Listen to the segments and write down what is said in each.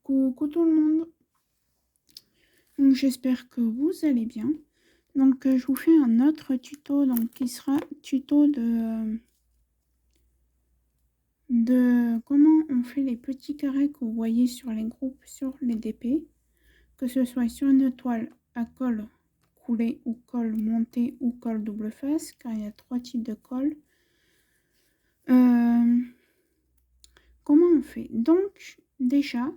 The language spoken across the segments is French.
Coucou tout le monde, donc j'espère que vous allez bien. Donc je vous fais un autre tuto donc qui sera tuto de comment on fait les petits carrés que vous voyez sur les groupes sur les DP, que ce soit sur une toile à colle coulée ou colle montée ou colle double face, car il y a 3 types de colle. Comment on fait? Donc déjà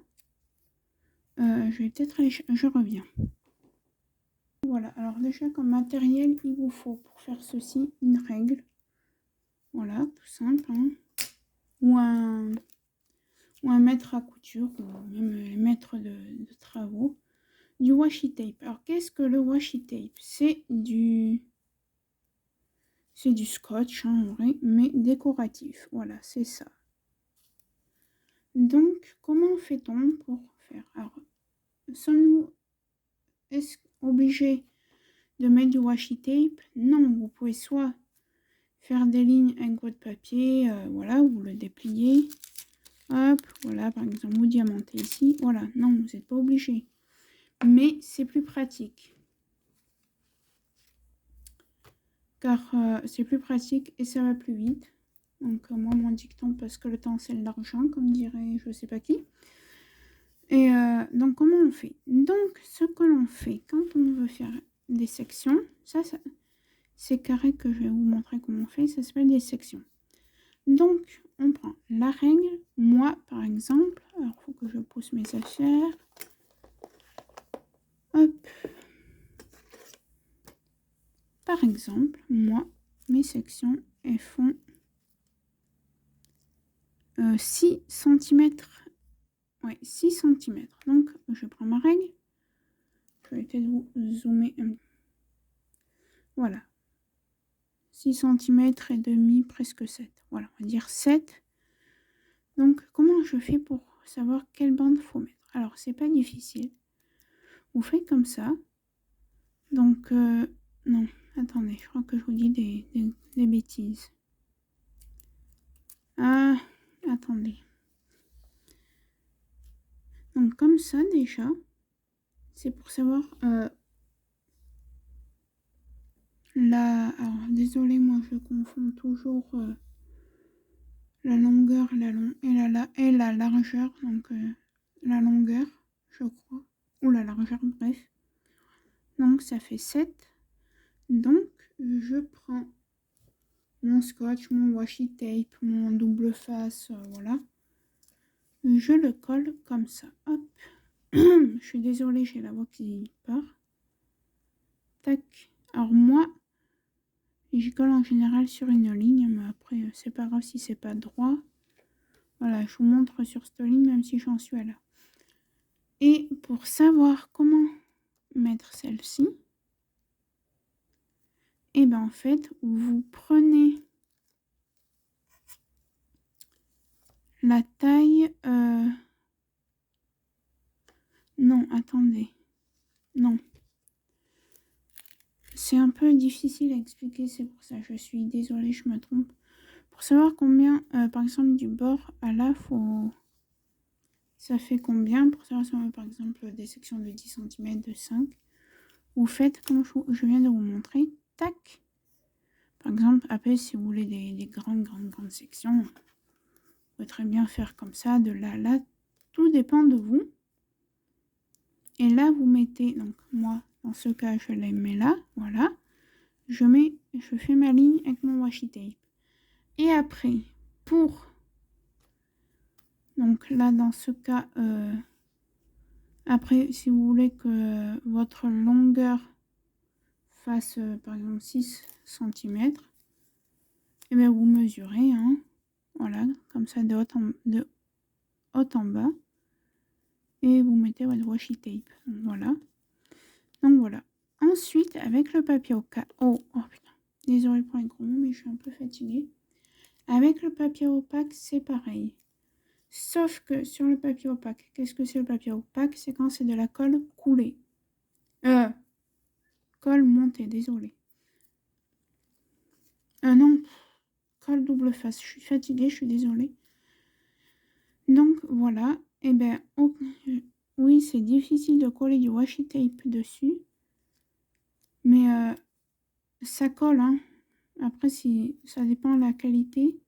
je vais peut-être aller, je reviens. Voilà, alors déjà comme matériel, il vous faut pour faire ceci une règle. Voilà, tout simple. Hein. Ou un mètre à couture, ou même un mètre de travaux. Du washi tape. Alors qu'est-ce que le washi tape? C'est du scotch, hein, en vrai, mais décoratif. Voilà, c'est ça. Donc, comment fait-on pour faire? Alors, sommes-nous obligés de mettre du washi tape? Non, vous pouvez soit faire des lignes avec votre papier, voilà, vous le dépliez, hop, voilà, par exemple, vous diamantez ici, voilà, non, vous n'êtes pas obligé, mais c'est plus pratique, car c'est plus pratique et ça va plus vite. Donc moi, mon dicton, parce que le temps c'est de l'argent, comme dirait je sais pas qui. Et donc comment on fait? Donc ce que l'on fait quand on veut faire des sections, ça ces carrés que je vais vous montrer comment on fait, ça s'appelle des sections. Donc, on prend la règle. Moi, par exemple, alors il faut que je pousse mes affaires. Hop. Par exemple, moi, mes sections, elles font 6 cm. Ouais, 6 cm. Donc, je prends ma règle. Je vais peut-être vous zoomer un peu. Voilà. 6 cm et demi, presque 7. Voilà, on va dire 7. Donc, comment je fais pour savoir quelle bande faut mettre? Alors, c'est pas difficile. Vous faites comme ça. Donc, non, attendez, je crois que je vous dis des bêtises. Ah, attendez. Donc, comme ça, déjà, c'est pour savoir alors, désolé, moi, je confonds toujours la longueur et la largeur. Donc, la longueur, je crois, ou la largeur, bref. Donc, ça fait 7. Donc, je prends mon scotch, mon washi tape, mon double face, voilà. Je le colle comme ça. Hop. Je suis désolée, j'ai la voix qui part. Tac. Alors moi, j'y colle en général sur une ligne, mais après, c'est pas grave si c'est pas droit. Voilà, je vous montre sur cette ligne, même si j'en suis à là. Et pour savoir comment mettre celle-ci, et ben en fait, vous prenez la taille... Non, attendez. Non. C'est un peu difficile à expliquer, c'est pour ça. Je suis désolée, je me trompe. Pour savoir combien, par exemple, du bord à là, ça fait combien. Pour savoir si on veut, par exemple, des sections de 10 cm, de 5. Vous faites comme je viens de vous montrer. Tac. Par exemple, après, si vous voulez des grandes sections, vous pouvez très bien faire comme ça, de là à là. Tout dépend de vous. Et là, vous mettez, donc moi, dans ce cas, je les mets là, voilà. Je fais ma ligne avec mon washi tape. Et après, donc là, dans ce cas, après, si vous voulez que votre longueur fasse, par exemple, 6 cm, et bien vous mesurez, hein, voilà, comme ça, de haut en bas. Et vous mettez votre washi tape. Voilà. Donc voilà. Ensuite, avec le papier opaque... Oh putain. Désolée pour les gros mots, mais je suis un peu fatiguée. Avec le papier opaque, c'est pareil. Sauf que sur le papier opaque, qu'est-ce que c'est le papier opaque? C'est quand c'est de la colle coulée. Colle montée, désolé. Non, colle double face. Je suis fatiguée, je suis désolée. Donc voilà, Eh ben, oui, c'est difficile de coller du washi tape dessus, mais ça colle, hein. Après, ça dépend de la qualité,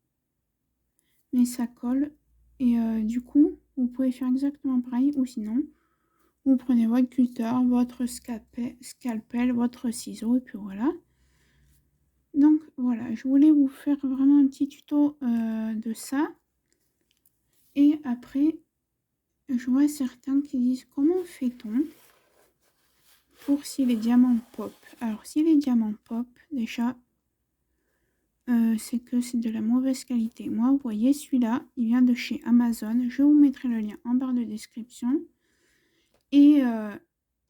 mais ça colle. Et du coup, vous pouvez faire exactement pareil, ou sinon, vous prenez votre cutter, votre scalpel, votre ciseau, et puis voilà. Donc voilà, je voulais vous faire vraiment un petit tuto de ça. Et après, je vois certains qui disent comment fait-on pour si les diamants pop. Alors si les diamants pop, déjà, c'est que c'est de la mauvaise qualité. Moi, vous voyez, celui-là, il vient de chez Amazon. Je vous mettrai le lien en barre de description. Et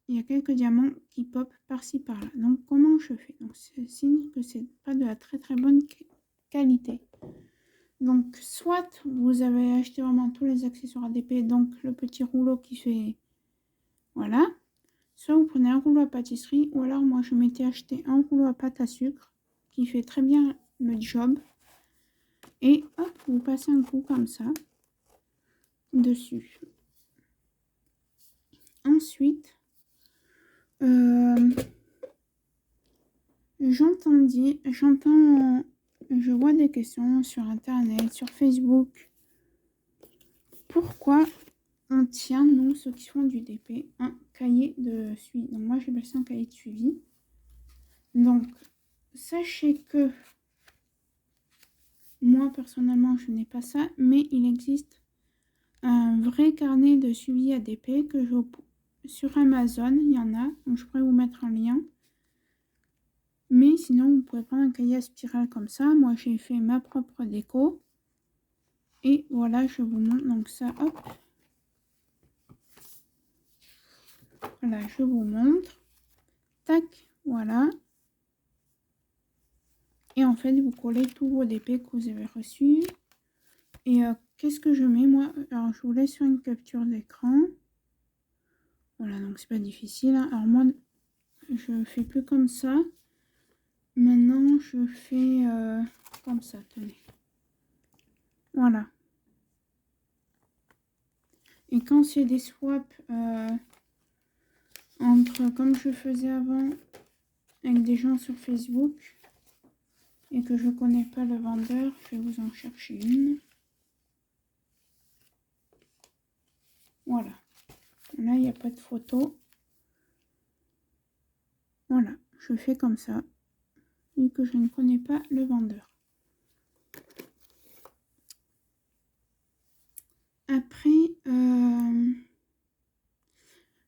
il y a quelques diamants qui pop par-ci par-là. Donc comment je fais? Donc c'est signe que c'est pas de la très très bonne qualité. Donc soit vous avez acheté vraiment tous les accessoires ADP, donc le petit rouleau qui fait voilà, soit vous prenez un rouleau à pâtisserie, ou alors moi je m'étais acheté un rouleau à pâte à sucre qui fait très bien le job, et hop, vous passez un coup comme ça dessus. Ensuite je vois des questions sur internet, sur Facebook. Pourquoi on tient, nous, ceux qui font du DP, un cahier de suivi? Donc moi j'appelle ça un cahier de suivi. Donc sachez que moi personnellement je n'ai pas ça, mais il existe un vrai carnet de suivi ADP que sur Amazon, il y en a, donc je pourrais vous mettre un lien. Mais sinon vous pouvez prendre un cahier à spirale comme ça. Moi j'ai fait ma propre déco. Et voilà, je vous montre donc ça, hop. Voilà, je vous montre. Tac, voilà. Et en fait, vous collez tous vos DP que vous avez reçus. Et qu'est-ce que je mets, moi? Alors, je vous laisse sur une capture d'écran. Voilà, donc c'est pas difficile, hein. Alors moi, je fais plus comme ça. Maintenant, je fais comme ça, tenez. Voilà. Et quand c'est des swaps entre, comme je faisais avant, avec des gens sur Facebook, et que je connais pas le vendeur, je vais vous en chercher une. Voilà. Là, il n'y a pas de photo. Voilà, je fais comme ça, vu que je ne connais pas le vendeur. Après,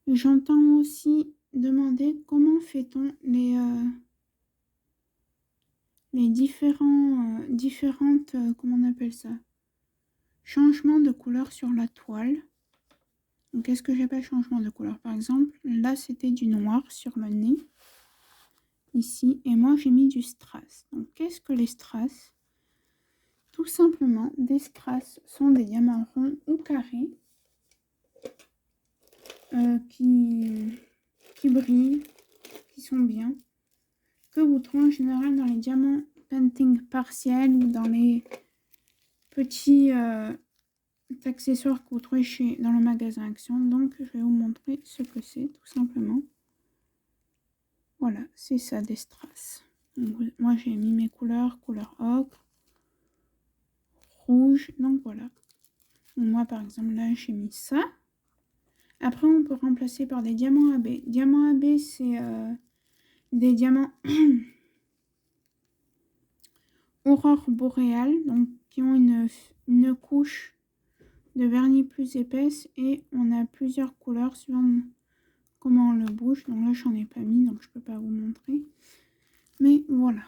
j'entends aussi demander comment fait-on les différentes, comment on appelle ça, changements de couleur sur la toile. Donc, qu'est-ce que j'appelle changement de couleur? Par exemple, là, c'était du noir sur le nez, ici, et moi, j'ai mis du strass. Donc, qu'est-ce que les strass? Tout simplement, des strass sont des diamants ronds ou carrés qui brillent, qui sont bien, que vous trouvez en général dans les diamants painting partiels ou dans les petits accessoires que vous trouvez dans le magasin Action. Donc je vais vous montrer ce que c'est tout simplement. Voilà, c'est ça des strass. Donc, moi j'ai mis mes couleur ocre, rouge, donc voilà. Donc, moi par exemple là j'ai mis ça. Après on peut remplacer par des diamants AB. Diamants AB c'est des diamants aurore boréale, donc qui ont une couche de vernis plus épaisse, et on a plusieurs couleurs suivant comment on le bouge. Donc là j'en ai pas mis, donc je peux pas vous montrer, mais voilà.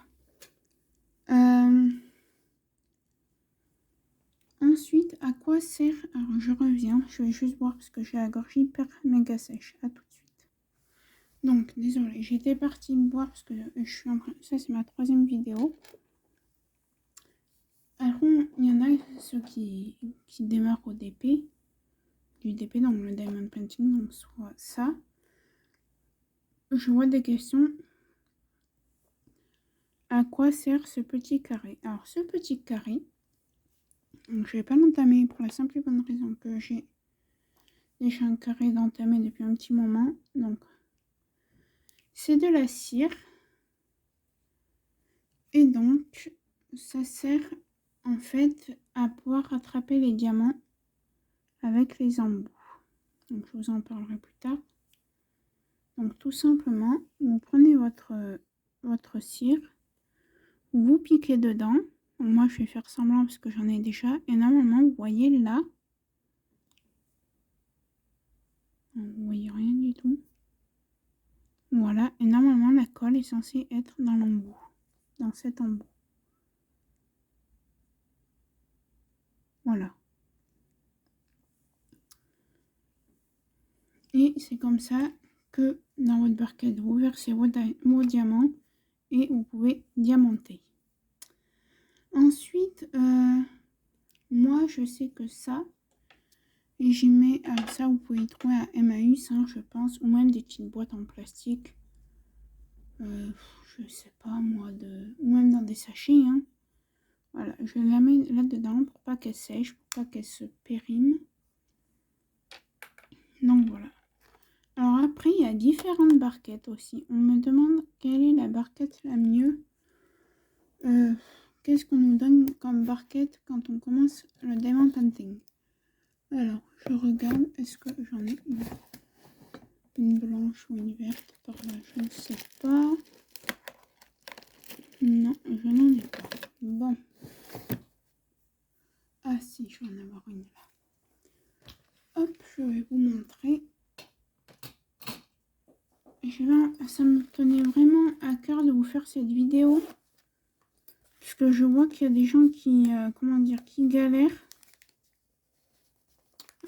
Ensuite, à quoi sert, alors je reviens, je vais juste boire parce que j'ai la gorge hyper méga sèche. À tout de suite. Donc désolée, j'étais partie boire parce que je suis en train, ça c'est ma 3e vidéo. Alors, il y en a ceux qui démarrent au DP, du DP, donc le Diamond Painting, donc soit ça. Je vois des questions. À quoi sert ce petit carré? Alors, ce petit carré, je ne vais pas l'entamer pour la simple et bonne raison que j'ai déjà un carré d'entamer depuis un petit moment. Donc, c'est de la cire. Et donc, ça sert en fait à pouvoir attraper les diamants avec les embouts. Donc, je vous en parlerai plus tard. Donc, tout simplement, vous prenez votre cire, vous piquez dedans. Donc, moi, je vais faire semblant parce que j'en ai déjà. Et normalement, vous voyez là, vous voyez rien du tout. Voilà, et normalement, la colle est censée être dans l'embout, dans cet embout. Voilà. Et c'est comme ça que dans votre barquette, vous versez vos diamants et vous pouvez diamanter. Ensuite, moi, je sais que ça, et j'y mets, ça, vous pouvez trouver à Emmaüs, hein, je pense, ou même des petites boîtes en plastique. Je sais pas moi, ou même dans des sachets. Hein. Voilà, je la mets là-dedans pour pas qu'elle sèche, pour pas qu'elle se périme. Donc voilà. Alors après, il y a différentes barquettes aussi. On me demande quelle est la barquette la mieux. Qu'est-ce qu'on nous donne comme barquette quand on commence le diamond painting? Alors, je regarde. Est-ce que j'en ai une blanche ou une verte par là? Je ne sais pas. Non, je n'en ai pas. Bon. Ah si, je vais en avoir une là. Hop, je vais vous montrer. Ça me tenait vraiment à cœur de vous faire cette vidéo. Parce que je vois qu'il y a des gens qui, qui galèrent.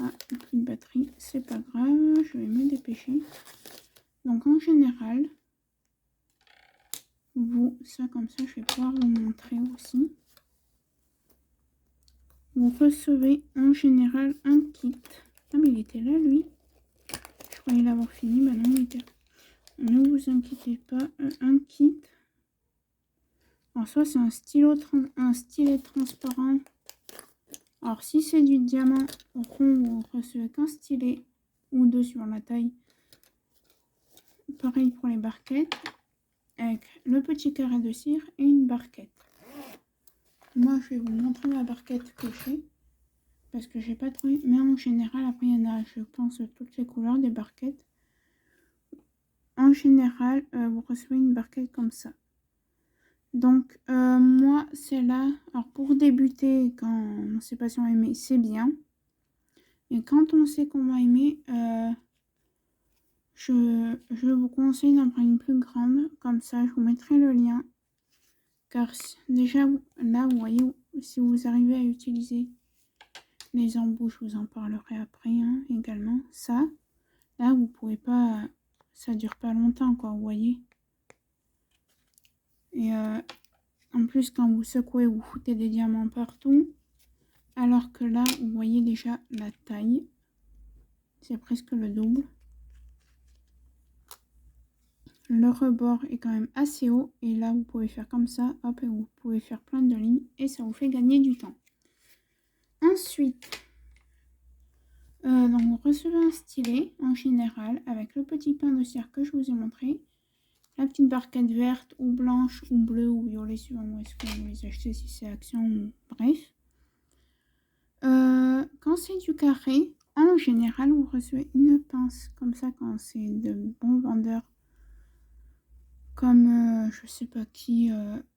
Ah, plus de batterie, c'est pas grave, je vais me dépêcher. Donc en général, ça comme ça, je vais pouvoir vous montrer aussi. Vous recevez en général un kit. Ah mais il était là lui. Je croyais l'avoir fini, bah non il était là. Ne vous inquiétez pas, un kit. Alors soit c'est un stylet transparent. Alors si c'est du diamant rond, vous recevez qu'un stylet ou deux sur la taille. Pareil pour les barquettes. Avec le petit carré de cire et une barquette. Moi je vais vous montrer la barquette que j'ai. Parce que j'ai pas trouvé. Mais en général, après il y en a, je pense, toutes les couleurs des barquettes. En général, vous recevez une barquette comme ça. Donc, moi, celle-là, alors pour débuter, quand on ne sait pas si on va aimer, c'est bien. Et quand on sait qu'on va aimer, je vous conseille d'en prendre une plus grande. Comme ça, je vous mettrai le lien. Car déjà, là, vous voyez, si vous arrivez à utiliser les embouts, je vous en parlerai après hein, également. Ça, là, vous pouvez pas, ça dure pas longtemps, quoi, vous voyez. Et en plus, quand vous secouez, vous foutez des diamants partout. Alors que là, vous voyez déjà la taille. C'est presque le double. Le rebord est quand même assez haut. Et là, vous pouvez faire comme ça. Hop, et vous pouvez faire plein de lignes. Et ça vous fait gagner du temps. Ensuite, donc vous recevez un stylet en général. Avec le petit pain de cire que je vous ai montré. La petite barquette verte ou blanche ou bleue ou violet. Suivant où est-ce que vous les achetez. Si c'est Action ou bref. Quand c'est du carré, en général, vous recevez une pince comme ça quand c'est de bons vendeurs. Comme, je sais pas qui,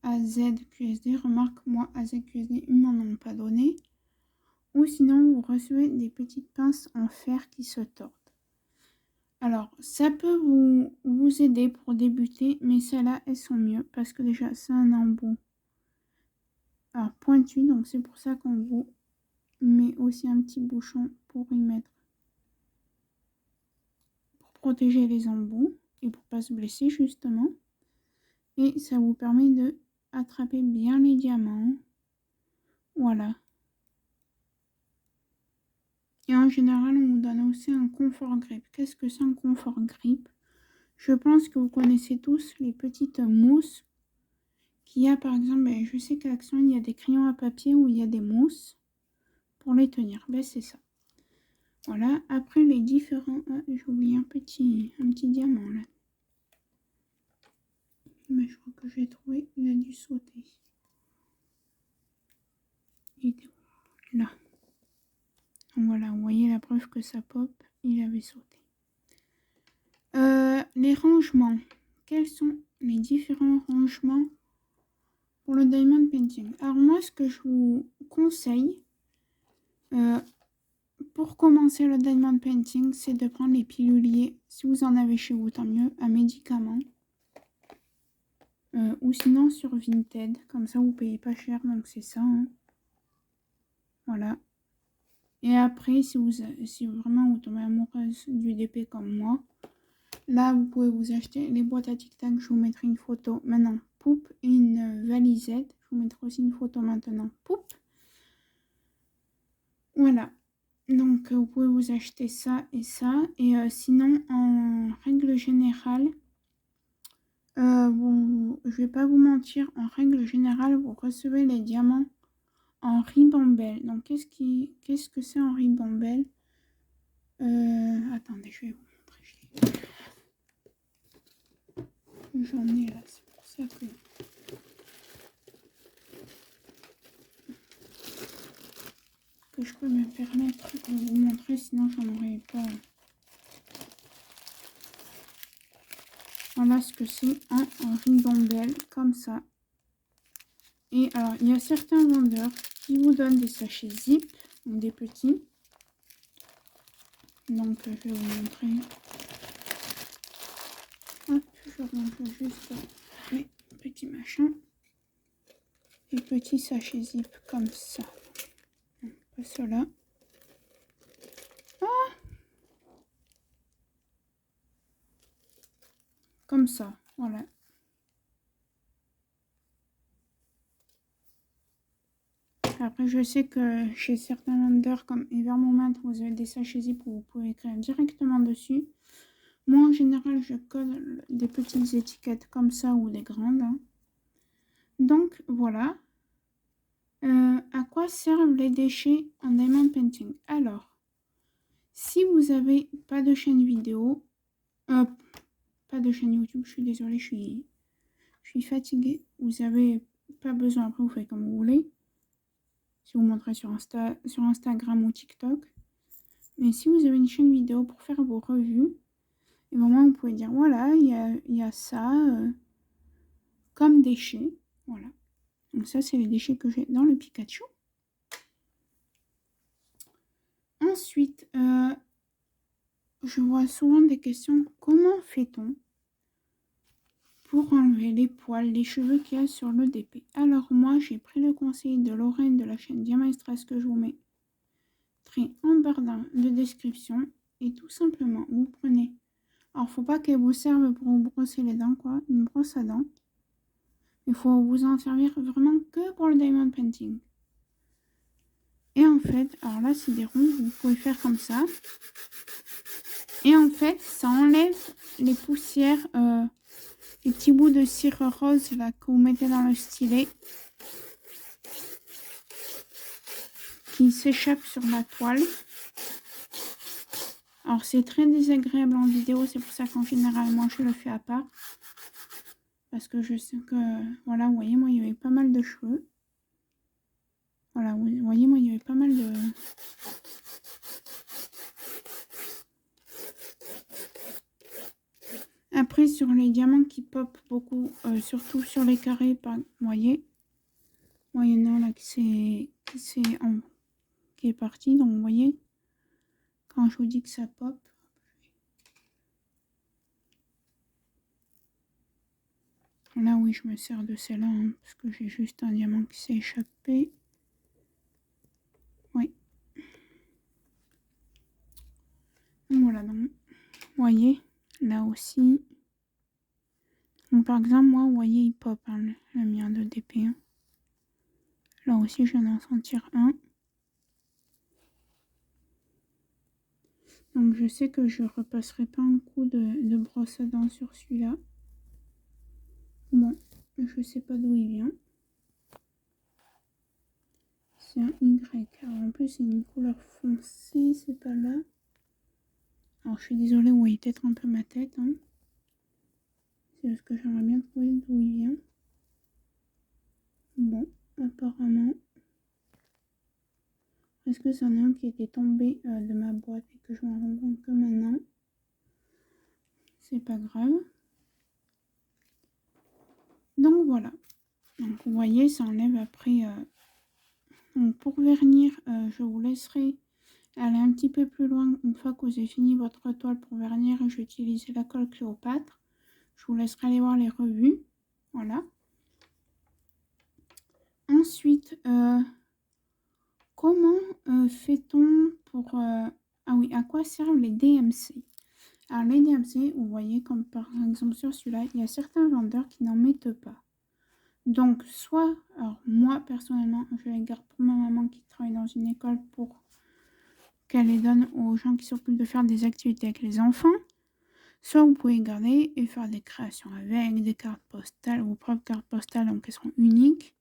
AZQSD. Remarque, moi, AZQSD, ils m'en ont pas donné. Ou sinon, vous recevez des petites pinces en fer qui se tordent. Alors, ça peut vous aider pour débuter, mais celles-là, elles sont mieux. Parce que déjà, c'est un embout. Alors, pointu, donc c'est pour ça qu'on vous met aussi un petit bouchon pour y mettre. Protéger les embouts et pour pas se blesser justement. Et ça vous permet de attraper bien les diamants. Voilà. Et en général, on vous donne aussi un confort grip. Qu'est-ce que c'est un confort grip? Je pense que vous connaissez tous les petites mousses qu'il y a par exemple. Je sais qu'à Action, il y a des crayons à papier où il y a des mousses pour les tenir. Ben, c'est ça. Voilà, après les différents... Ah, j'ai oublié un petit diamant là. Mais je crois que j'ai trouvé, il a dû sauter. Il était là. Donc voilà, vous voyez la preuve que ça pop, il avait sauté. Les rangements. Quels sont les différents rangements pour le diamond painting? Alors moi, ce que je vous conseille pour commencer le diamond painting, c'est de prendre les piluliers, si vous en avez chez vous, tant mieux, un médicament. Ou sinon sur Vinted, comme ça vous payez pas cher, donc c'est ça. Hein. Voilà. Et après, si vraiment vous tombez amoureuse du DP comme moi, là vous pouvez vous acheter les boîtes à Tic Tac. Je vous mettrai une photo maintenant, poupe, et une valisette. Je vous mettrai aussi une photo maintenant, poupe. Voilà. Donc vous pouvez vous acheter ça et ça. Et sinon, en règle générale, je vais pas vous mentir, en règle générale, vous recevez les diamants en ribambelle. Donc qu'est-ce que c'est en ribambelle? Attendez, je vais vous montrer. J'en ai là, c'est pour ça que je peux me permettre de vous montrer, sinon j'en aurais pas. Voilà ce que c'est en ribambelle, comme ça. Et alors, il y a certains vendeurs qui vous donnent des sachets zip, des petits. Donc, je vais vous montrer. Hop, je range juste mes petits machins. Les petits sachets zip comme ça. Pas cela. Ah! Comme ça, voilà. Après, je sais que chez certains vendeurs comme Evermoment, vous avez des sachets zip où vous pouvez écrire directement dessus. Moi, en général, je colle des petites étiquettes comme ça ou des grandes. Hein. Donc, voilà. À quoi servent les déchets en diamond painting? Alors, si vous n'avez pas de chaîne vidéo, pas de chaîne YouTube, je suis désolée, je suis fatiguée. Vous n'avez pas besoin, après vous faites comme vous voulez. Si vous montrez sur Instagram ou TikTok. Mais si vous avez une chaîne vidéo pour faire vos revues, et au moment vous pouvez dire voilà, il y a ça comme déchets. Voilà. Donc ça, c'est les déchets que j'ai dans le Pikachu. Ensuite, je vois souvent des questions. Comment fait-on pour enlever les poils, les cheveux qu'il y a sur le DP? Alors moi, j'ai pris le conseil de Lorraine de la chaîne Diamastress que je vous mets en barre de description. Et tout simplement, vous prenez... Alors, faut pas qu'elle vous serve pour vous brosser les dents, quoi. Une brosse à dents. Il faut vous en servir vraiment que pour le diamond painting. Et en fait, alors là, c'est des ronds. Vous pouvez faire comme ça. Et en fait, ça enlève les poussières, les petits bouts de cire rose là que vous mettez dans le stylet. Qui s'échappent sur la toile. Alors, c'est très désagréable en vidéo. C'est pour ça qu'en général, moi, je le fais à part. Parce que je sais que, voilà, vous voyez, moi, il y avait pas mal de cheveux. Voilà, vous voyez, moi, il y avait pas mal de... Après, sur les diamants qui pop beaucoup, surtout sur les carrés, vous voyez, moi, il y en a là qui est parti. Donc, vous voyez, quand je vous dis que ça pop, là, oui, je me sers de celle-là, hein, parce que j'ai juste un diamant qui s'est échappé. Oui. Voilà, donc, vous voyez, là aussi. Donc, par exemple, moi, vous voyez, il pop, hein, le mien de DP1. Là aussi, je viens d'en sentir un. Donc, je sais que je repasserai pas un coup de brosse à dents sur celui-là. Bon, je sais pas d'où il vient. C'est un Y. Alors, en plus, c'est une couleur foncée, c'est pas là. Alors je suis désolée, vous voyez peut-être un peu ma tête. Hein. C'est parce que j'aimerais bien trouver d'où il vient. Bon, apparemment. Est-ce que c'en est un qui était tombé de ma boîte et que je m'en rends compte que maintenant? C'est pas grave. Donc voilà. Donc vous voyez, ça enlève après. Donc pour vernir, je vous laisserai aller un petit peu plus loin. Une fois que vous avez fini votre toile pour vernir, je vais utiliser la colle Cléopâtre. Je vous laisserai aller voir les revues. Voilà. Ensuite, comment fait-on pour... ah oui, à quoi servent les DMC? Alors les DMC, vous voyez, comme par exemple sur celui-là, il y a certains vendeurs qui n'en mettent pas. Donc, soit, alors moi personnellement, je les garde pour ma maman qui travaille dans une école pour qu'elle les donne aux gens qui s'occupent de faire des activités avec les enfants. Soit vous pouvez garder et faire des créations avec des cartes postales, vos propres cartes postales, donc elles seront uniques.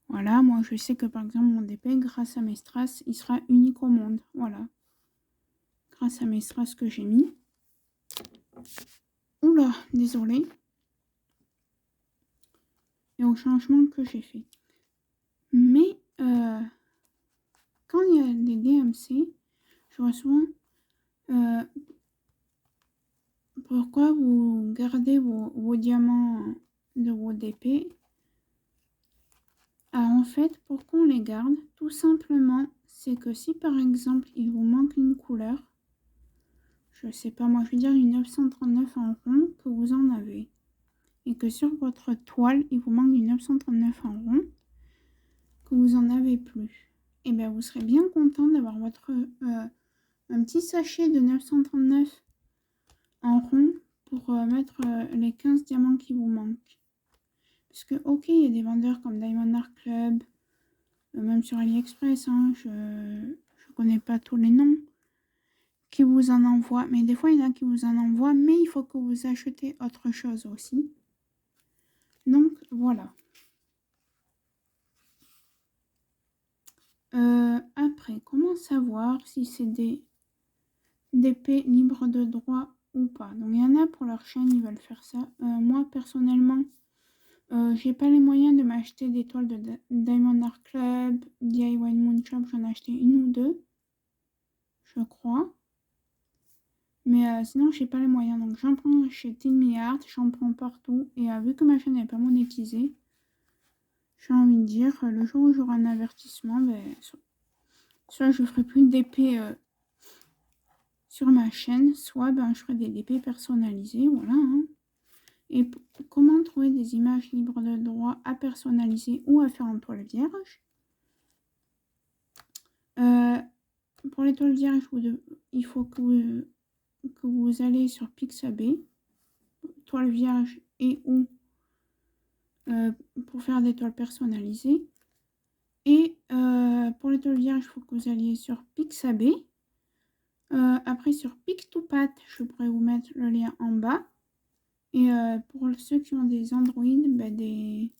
Voilà, moi je sais que par exemple mon DP, grâce à mes strass, il sera unique au monde. Voilà. Grâce à mes strass que j'ai mis. Oula, désolé. Et au changement que j'ai fait. Mais quand il y a des DMC, je vois souvent pourquoi vous gardez vos diamants de vos DP. Alors en fait, pourquoi on les garde? Tout simplement, c'est que si par exemple il vous manque une couleur, je sais pas, moi je vais dire du 939 en rond que vous en avez. Et que sur votre toile, il vous manque du 939 en rond, que vous en avez plus. Et bien vous serez bien content d'avoir votre un petit sachet de 939 en rond pour mettre les 15 diamants qui vous manquent. Parce que ok, il y a des vendeurs comme Diamond Art Club, même sur AliExpress, hein, je connais pas tous les noms, qui vous en envoient. Mais des fois, il y en a qui vous en envoient, mais il faut que vous achetez autre chose aussi. Donc, voilà. Après, comment savoir si c'est des DP libres de droit ou pas? Donc, il y en a pour leur chaîne, ils veulent faire ça. Moi, personnellement, j'ai pas les moyens de m'acheter des toiles de Diamond Art Club, DIY Moon Shop. J'en ai acheté une ou deux, je crois. Mais sinon, j'ai pas les moyens. Donc, j'en prends chez Tiny Art, j'en prends partout. Et vu que ma chaîne n'est pas monétisée, j'ai envie de dire, le jour où j'aurai un avertissement, ben, soit je ferai plus de DP sur ma chaîne, soit ben, je ferai des DP personnalisés. Voilà. Hein. Et comment trouver des images libres de droit à personnaliser ou à faire en toile vierge? Pour les toiles vierges, il faut que vous allez sur Pixabay, toile vierge et ou pour faire des toiles personnalisées. Et pour les toiles vierges, il faut que vous alliez sur Pixabay. Après sur Pic2Pat, je pourrais vous mettre le lien en bas. Et pour ceux qui ont des Android, ben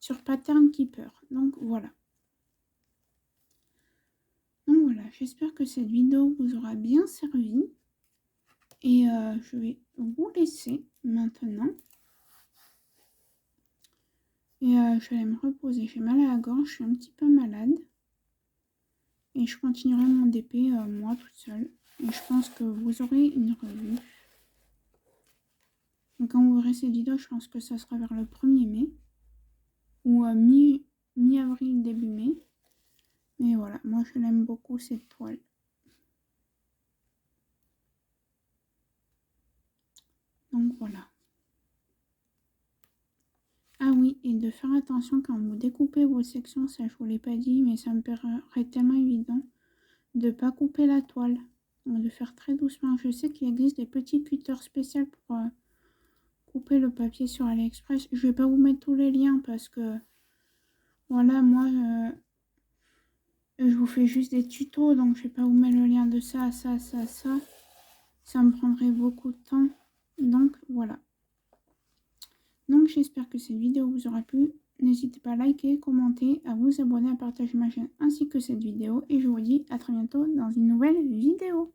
sur Pattern Keeper. Donc voilà. Donc voilà, j'espère que cette vidéo vous aura bien servi. Et je vais vous laisser maintenant. Et je vais aller me reposer. J'ai mal à la gorge, je suis un petit peu malade. Et je continuerai mon DP moi toute seule. Et je pense que vous aurez une revue. Donc quand vous verrez cette vidéo, je pense que ça sera vers le 1er mai. Ou mi-avril, début mai. Mais voilà, moi je l'aime beaucoup cette toile. Donc voilà. Ah oui, et de faire attention quand vous découpez vos sections, ça je vous l'ai pas dit, mais ça me paraît tellement évident de ne pas couper la toile. Donc de faire très doucement. Je sais qu'il existe des petits cutters spéciaux pour couper le papier sur AliExpress. Je vais pas vous mettre tous les liens parce que voilà, moi je vous fais juste des tutos, donc je vais pas vous mettre le lien de ça, ça, ça, ça. Ça me prendrait beaucoup de temps. Donc voilà. Donc j'espère que cette vidéo vous aura plu. N'hésitez pas à liker, commenter, à vous abonner, à partager ma chaîne ainsi que cette vidéo. Et je vous dis à très bientôt dans une nouvelle vidéo.